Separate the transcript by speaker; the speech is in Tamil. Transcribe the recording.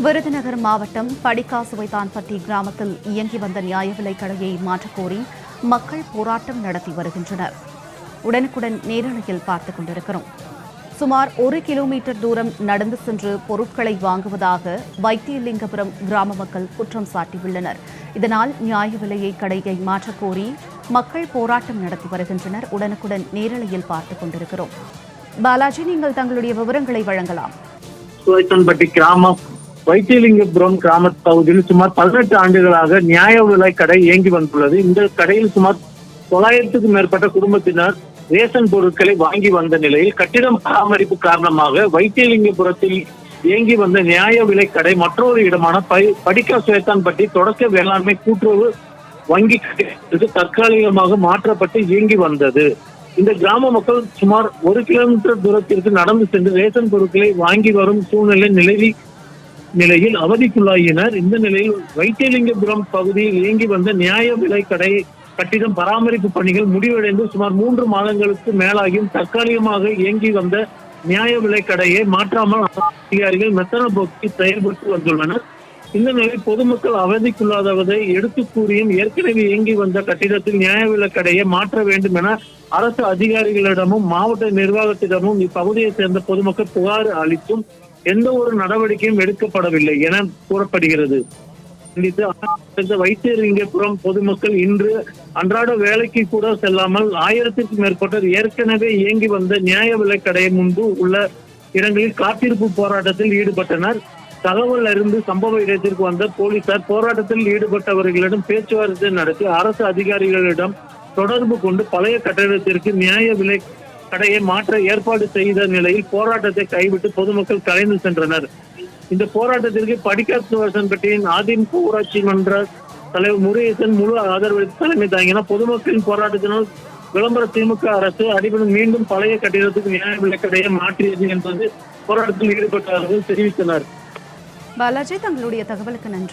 Speaker 1: விருதுநகர் மாவட்டம் படிக்காசுவைத்தான்பட்டி கிராமத்தில் இயங்கி வந்த நியாய விலைக் கடையை மாற்றக்கோரி மக்கள் போராட்டம் நடத்தி வருகின்றனர். உடனுக்குடன் நேரலையில் பார்த்துக் கொண்டிருக்கிறோம். சுமார் 1 கிலோமீட்டர் தூரம் நடந்து சென்று பொருட்களை வாங்குவதாக வைத்தியலிங்கபுரம் கிராம மக்கள் குற்றம் சாட்டியுள்ளனர். இதனால் நியாய விலையை கடையை மாற்றக்கோரி மக்கள் போராட்டம் நடத்தி வருகின்றனர். உடனுக்குடன் நேரலையில் பார்த்துக் கொண்டிருக்கிறோம். பாலாஜி, நீங்கள் தங்களுடைய விவரங்களை வழங்கலாம்.
Speaker 2: கிராமம் வைத்தியலிங்கபுரம் கிராம பகுதியில் சுமார் 18 ஆண்டுகளாக நியாய விலைக் கடை இயங்கி வந்துள்ளது. இந்த கடையில் சுமார் 900க்கும் மேற்பட்ட குடும்பத்தினர் ரேஷன் பொருட்களை வாங்கி வந்த நிலையில் கட்டிடம் பராமரிப்பு காரணமாக வைத்தியலிங்கபுரத்தில் இயங்கி வந்த நியாய விலைக் கடை மற்றொரு இடமான படிக்காசுவைத்தான்பட்டி தொடக்க வேளாண்மை கூட்டுறவு வங்கி தற்காலிகமாக மாற்றப்பட்டு இயங்கி வந்தது. இந்த கிராம மக்கள் சுமார் 1 கிலோமீட்டர் தூரத்திற்கு நடந்து சென்று ரேஷன் பொருட்களை வாங்கி வரும் சூழ்நிலை நிலையில் அவதிக்குள்ளாயினர். இந்த நிலையில் வைத்தியலிங்கபுரம் பகுதியில் இயங்கி வந்த நியாய விலைக் கடை கட்டிடம் பராமரிப்பு பணிகள் முடிவடைந்து சுமார் 3 மாதங்களுக்கு மேலாகியும் தற்காலிகமாக இயங்கி வந்த நியாய விலைக் கடையை மாற்றாமல் அதிகாரிகள் மெத்தன போக்கி செயல்பட்டு வந்துள்ளனர். இந்த நிலையில் பொதுமக்கள் அவதிக்குள்ளாதவதை எடுத்து கூறியும் ஏற்கனவே இயங்கி வந்த கட்டிடத்தில் நியாய விலைக் கடையை மாற்ற வேண்டும் என அரசு அதிகாரிகளிடமும் மாவட்ட நிர்வாகத்திடமும் இப்பகுதியை சேர்ந்த பொதுமக்கள் புகார் அளித்தும் எந்த ஒரு நடவடிக்கையும் எடுக்கப்படவில்லை என கூறப்படுகிறது. வைத்தியலிங்கபுரம் பொதுமக்கள் இன்று அன்றாட வேலைக்கு கூட செல்லாமல் 1000க்கும் மேற்பட்டோர் ஏற்கனவே இயங்கி வந்த நியாய விலைக் கடை முன்பு உள்ள இடங்களில் காத்திருப்பு போராட்டத்தில் ஈடுபட்டனர். தகவல் அறிந்து சம்பவ இடத்திற்கு வந்த போலீசார் போராட்டத்தில் ஈடுபட்டவர்களிடம் பேச்சுவார்த்தை நடத்தி அரசு அதிகாரிகளிடம் தொடர்பு கொண்டு பழைய கட்டடத்திற்கு நியாய விலைக் கடையை மாற்ற ஏற்பாடு செய்த நிலையில் போராட்டத்தை கைவிட்டு பொதுமக்கள் கலைந்து சென்றனர். இந்த போராட்டத்திற்கு படிக்காசுவைத்தான்பட்டியின் அதிமுக ஊராட்சி மன்ற தலைவர் முருகேசன் முழு ஆதரவளித்து தலைமை தாங்கினார். பொதுமக்களின் போராட்டத்தினால் விளம்பர திமுக அரசு அடிப்படையில் மீண்டும் பழைய கட்டிடத்துக்கு நியாய விலைக் கடையை மாற்றியது என்பது போராட்டத்தில் ஈடுபட்டவர்கள் தெரிவித்தனர்.
Speaker 1: பாலாஜி, தங்களுடைய தகவலுக்கு நன்றி.